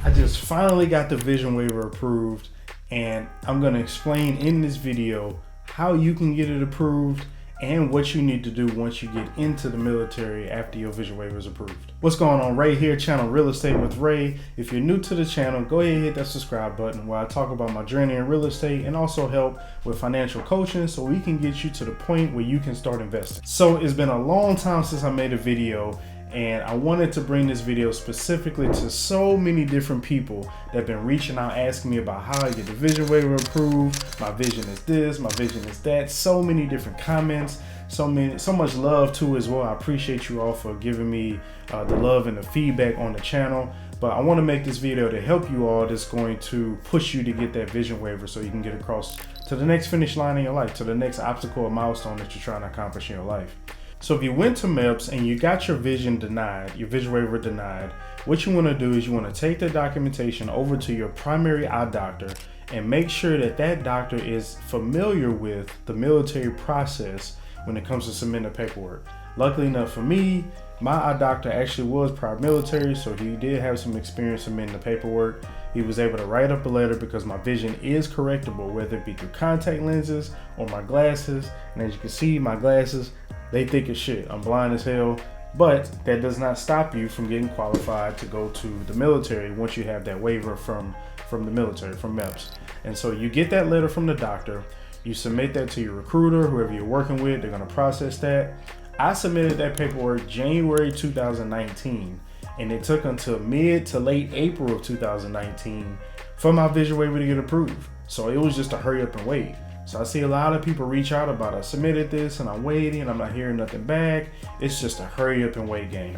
I just finally got the vision waiver approved, and I'm going to explain in this video how you can get it approved and what you need to do once you get into the military after your vision waiver is approved. What's going on? Ray here, channel Real Estate with Ray. If you're new to the channel, go ahead and hit that subscribe button where I talk about my journey in real estate and also help with financial coaching so we can get you to the point where you can start investing. So it's been a long time since I made a video, and I wanted to bring this video specifically to so many different people that have been reaching out asking me about how I get the vision waiver approved. My vision is this, my vision is that. So many different comments, so much love too as well. I appreciate you all for giving me the love and the feedback on the channel. But I want to make this video to help you all that's going to push you to get that vision waiver so you can get across to the next finish line in your life, to the next obstacle or milestone that you're trying to accomplish in your life. So if you went to MEPS and you got your vision denied, your vision waiver denied, what you want to do is you want to take the documentation over to your primary eye doctor and make sure that that doctor is familiar with the military process when it comes to submitting the paperwork. Luckily enough for me, my eye doctor actually was prior military, so he did have some experience submitting the paperwork. He was able to write up a letter because my vision is correctable, whether it be through contact lenses or my glasses. And as you can see, my glasses, they thick as shit. I'm blind as hell, but that does not stop you from getting qualified to go to the military once you have that waiver from the military, from MEPS. And so you get that letter from the doctor, you submit that to your recruiter, whoever you're working with, they're gonna process that. I submitted that paperwork January 2019, and it took until mid to late April of 2019 for my vision waiver to get approved. So it was just a hurry up and wait. So I see a lot of people reach out about I submitted this and I'm waiting and I'm not hearing nothing back. It's just a hurry up and wait game.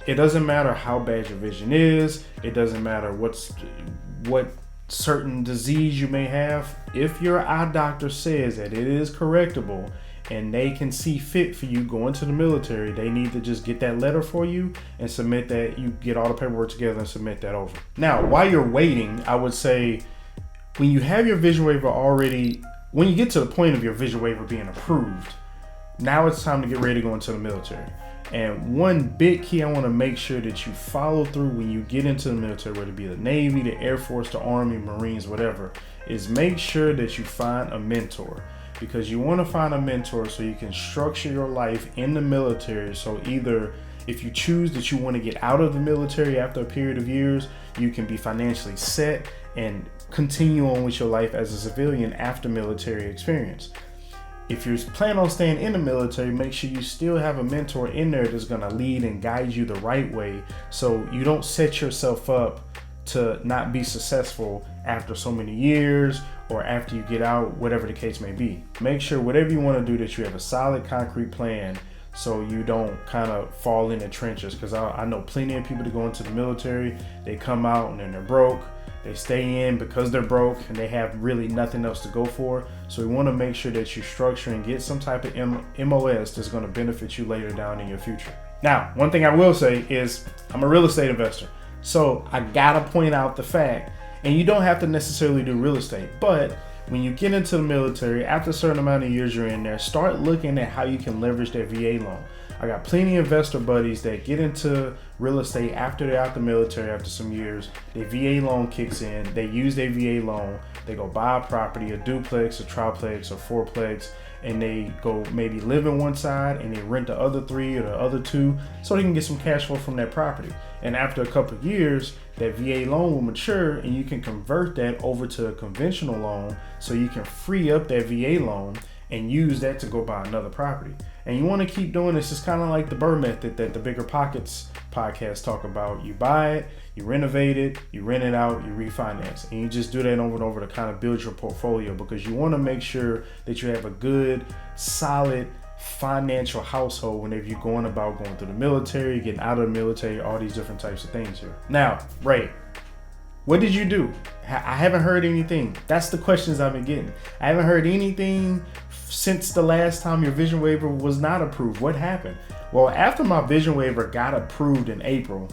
It doesn't matter how bad your vision is. It doesn't matter what certain disease you may have. If your eye doctor says that it is correctable and they can see fit for you going to the military, they need to just get that letter for you and submit that. You get all the paperwork together and submit that over. Now, while you're waiting, I would say when you have your vision waiver already, when you get to the point of your vision waiver being approved, now it's time to get ready to go into the military. And one big key I want to make sure that you follow through when you get into the military, whether it be the Navy, the Air Force, the Army, Marines, whatever, is make sure that you find a mentor. Because you want to find a mentor so you can structure your life in the military. So either if you choose that you want to get out of the military after a period of years, you can be financially set and continue on with your life as a civilian after military experience. If you plan on staying in the military, make sure you still have a mentor in there that's going to lead and guide you the right way so you don't set yourself up to not be successful after so many years or after you get out, whatever the case may be. Make sure whatever you want to do that you have a solid concrete plan so you don't kind of fall in the trenches, because I know plenty of people that go into the military, they come out and then they're broke. They stay in because they're broke and they have really nothing else to go for. So we want to make sure that you structure and get some type of MOS that's going to benefit you later down in your future. Now, one thing I will say is I'm a real estate investor. So I gotta point out the fact, and you don't have to necessarily do real estate, but when you get into the military, after a certain amount of years you're in there, start looking at how you can leverage that VA loan. I got plenty of investor buddies that get into real estate after they're out the military after some years. Their VA loan kicks in, they use their VA loan, they go buy a property, a duplex, a triplex, or fourplex, and they go maybe live in one side and they rent the other 3 or the other 2 so they can get some cash flow from that property. And after a couple of years, that VA loan will mature and you can convert that over to a conventional loan so you can free up that VA loan and use that to go buy another property. And you want to keep doing this. It's kind of like the Burr method that the Bigger Pockets podcast talk about. You buy it, you renovate it, you rent it out, you refinance. And you just do that over and over to kind of build your portfolio, because you want to make sure that you have a good, solid financial household whenever you're going through the military, getting out of the military, all these different types of things here. Now, Ray, what did you do? I haven't heard anything. That's the questions I've been getting. I haven't heard anything since the last time your vision waiver was not approved. What happened? Well, after my vision waiver got approved in April,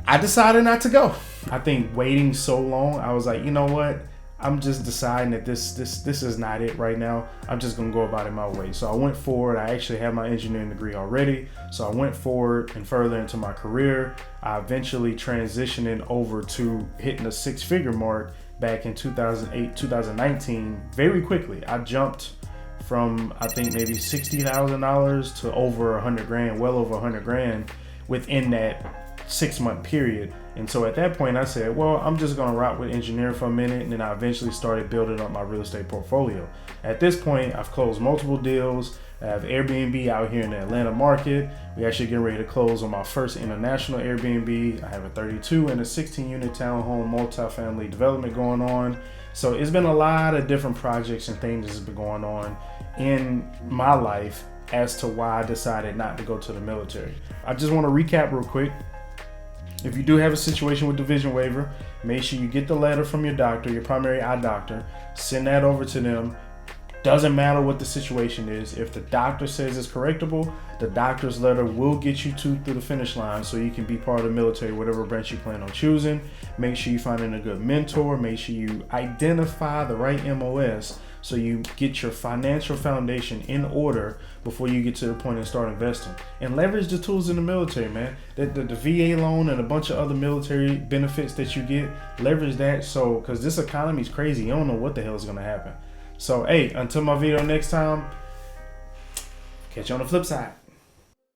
I decided not to go. I think waiting so long, I was like, you know what? I'm just deciding that this is not it right now. I'm just gonna go about it my way. So I went forward. I actually have my engineering degree already. So I went forward and further into my career. I eventually transitioned over to hitting the 6-figure mark back in 2008, 2019, very quickly. I jumped from, I think, maybe $60,000 to over 100 grand, well over 100 grand within that 6-month period. And so at that point I said, well, I'm just gonna rock with engineering for a minute. And then I eventually started building up my real estate portfolio. At this point, I've closed multiple deals. I have Airbnb out here in the Atlanta market. We actually getting ready to close on my first international Airbnb. I have a 32 and a 16 unit townhome multifamily development going on. So it's been a lot of different projects and things that's been going on in my life as to why I decided not to go to the military. I just want to recap real quick. If you do have a situation with division waiver, make sure you get the letter from your doctor, your primary eye doctor, send that over to them. Doesn't matter what the situation is. If the doctor says it's correctable, the doctor's letter will get you through the finish line so you can be part of the military, whatever branch you plan on choosing. Make sure you find a good mentor. Make sure you identify the right MOS so you get your financial foundation in order before you get to the point and start investing. And leverage the tools in the military, man. The VA loan and a bunch of other military benefits that you get, leverage that. So, because this economy is crazy. You don't know what the hell is going to happen. So, hey, until my video next time, catch you on the flip side.